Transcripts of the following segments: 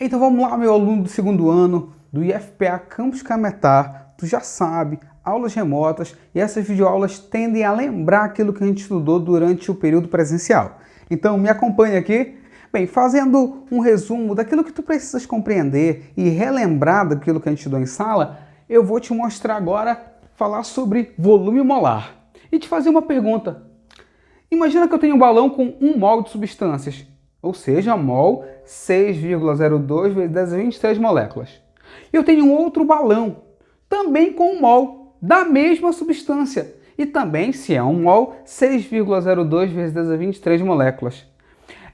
Então vamos lá, meu aluno do segundo ano do IFPA Campus Cametá. Tu já sabe, aulas remotas, e essas videoaulas tendem a lembrar aquilo que a gente estudou durante o período presencial. Então me acompanha aqui. Bem, fazendo um resumo daquilo que tu precisas compreender e relembrar daquilo que a gente estudou em sala, eu vou te mostrar agora, falar sobre volume molar. E te fazer uma pergunta. Imagina que eu tenho um balão com 1 mol de substâncias, ou seja, mol 6,02 vezes 10 a 23 moléculas. Eu tenho um outro balão, também com 1 mol, da mesma substância, e também, se é 1 mol, 6,02 vezes 10 a 23 moléculas.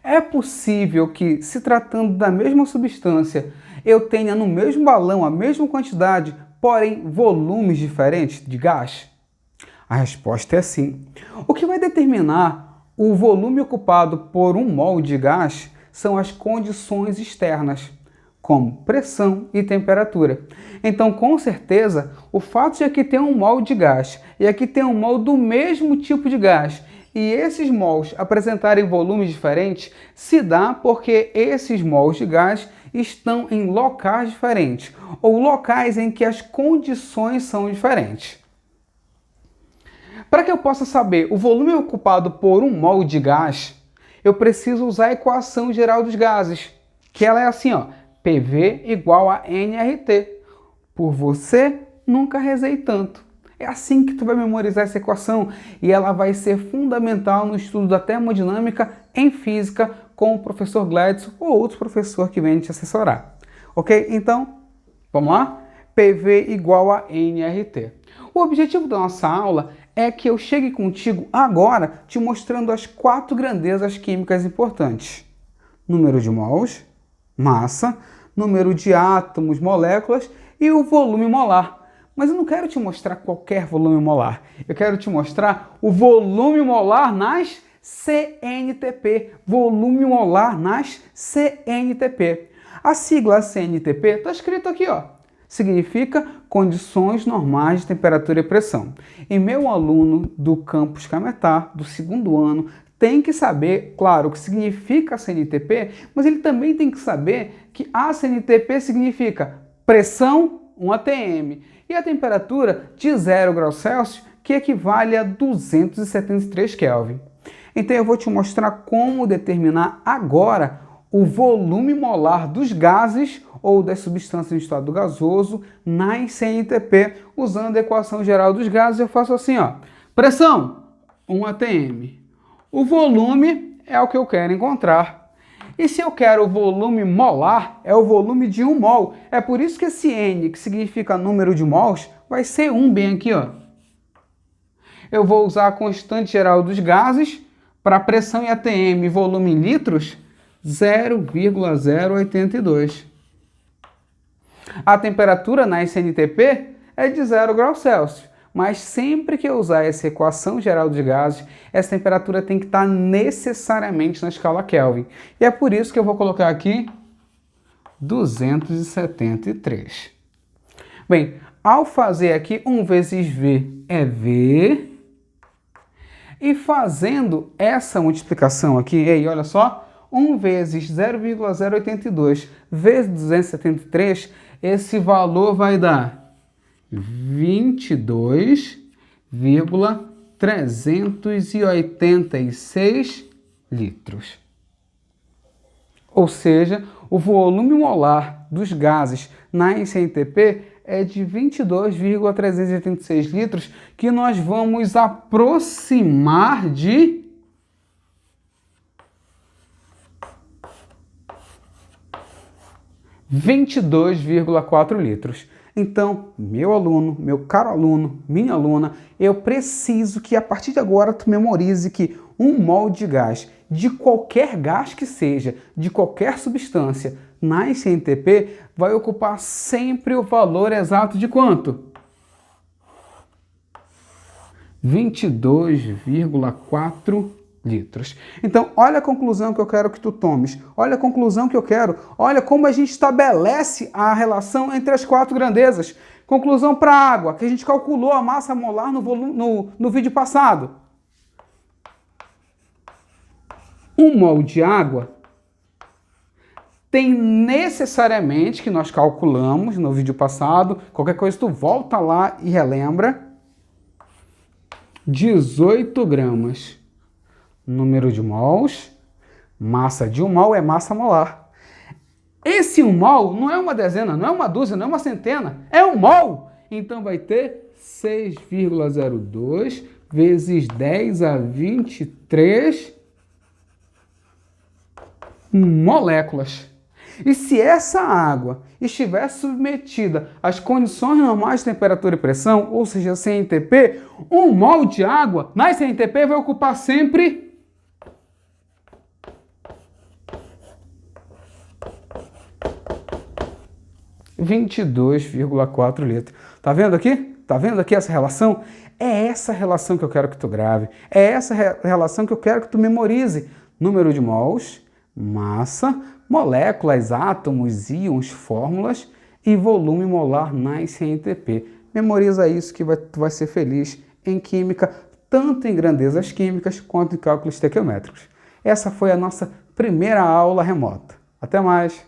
É possível que, se tratando da mesma substância, eu tenha no mesmo balão a mesma quantidade, porém volumes diferentes de gás? A resposta é sim. O que vai determinar o volume ocupado por 1 mol de gás são as condições externas, como pressão e temperatura. Então, com certeza, o fato de aqui ter 1 mol de gás e aqui ter 1 mol do mesmo tipo de gás e esses mols apresentarem volumes diferentes, se dá porque esses mols de gás estão em locais diferentes, ou locais em que as condições são diferentes. Para que eu possa saber o volume ocupado por 1 mol de gás, eu preciso usar a equação geral dos gases, que ela é assim, ó, PV igual a nRT. Por você, nunca rezei tanto. É assim que tu vai memorizar essa equação e ela vai ser fundamental no estudo da termodinâmica em física com o professor Gladson ou outro professor que venha te assessorar. Ok? Então, vamos lá? PV igual a nRT. O objetivo da nossa aula é que eu chegue contigo agora te mostrando as 4 grandezas químicas importantes. Número de mols, massa, número de átomos, moléculas e o volume molar. Mas eu não quero te mostrar qualquer volume molar. Eu quero te mostrar o volume molar nas CNTP. Volume molar nas CNTP. A sigla CNTP está escrito aqui, ó. Significa condições normais de temperatura e pressão. E meu aluno do campus Cametá, do segundo ano, tem que saber, claro, o que significa a CNTP, mas ele também tem que saber que a CNTP significa pressão, 1 atm, e a temperatura de 0 graus Celsius, que equivale a 273 Kelvin. Então eu vou te mostrar como determinar agora o volume molar dos gases ou das substâncias em estado gasoso nas CNTP, usando a equação geral dos gases. Eu faço assim, ó, pressão, 1 atm. O volume é o que eu quero encontrar. E se eu quero o volume molar, é o volume de 1 mol. É por isso que esse N, que significa número de mols, vai ser 1 bem aqui, ó. Eu vou usar a constante geral dos gases para pressão em atm e volume em litros, 0,082. A temperatura na SNTP é de 0 graus Celsius. Mas sempre que eu usar essa equação geral dos gases, essa temperatura tem que estar necessariamente na escala Kelvin. E é por isso que eu vou colocar aqui 273. Bem, ao fazer aqui 1 vezes V é V. E fazendo essa multiplicação aqui, aí, olha só, 1 vezes 0,082 vezes 273, esse valor vai dar 22,386 litros. Ou seja, o volume molar dos gases na SNTP é de 22,386 litros, que nós vamos aproximar de 22,4 litros. Então, meu aluno, meu caro aluno, minha aluna, eu preciso que a partir de agora tu memorize que 1 mol de qualquer gás que seja, de qualquer substância, na SNTP, vai ocupar sempre o valor exato de quanto? 22,4 litros. Então, olha a conclusão que eu quero que tu tomes. Olha a conclusão que eu quero. Olha como a gente estabelece a relação entre as 4 grandezas. Conclusão para a água, que a gente calculou a massa molar no vídeo passado. 1 mol de água tem necessariamente, que nós calculamos no vídeo passado, qualquer coisa tu volta lá e relembra, 18 gramas. Número de mols, massa de 1 mol é massa molar. Esse 1 mol não é uma dezena, não é uma dúzia, não é uma centena, é 1 mol. Então vai ter 6,02 vezes 10 a 23 moléculas. E se essa água estiver submetida às condições normais de temperatura e pressão, ou seja, CNTP, 1 mol de água na CNTP vai ocupar sempre 22,4 litros. Tá vendo aqui? Tá vendo aqui essa relação? É essa relação que eu quero que tu grave. É essa relação que eu quero que tu memorize. Número de mols, massa, moléculas, átomos, íons, fórmulas e volume molar na CNTP. Memoriza isso que tu vai ser feliz em química, tanto em grandezas químicas quanto em cálculos estequiométricos. Essa foi a nossa primeira aula remota. Até mais!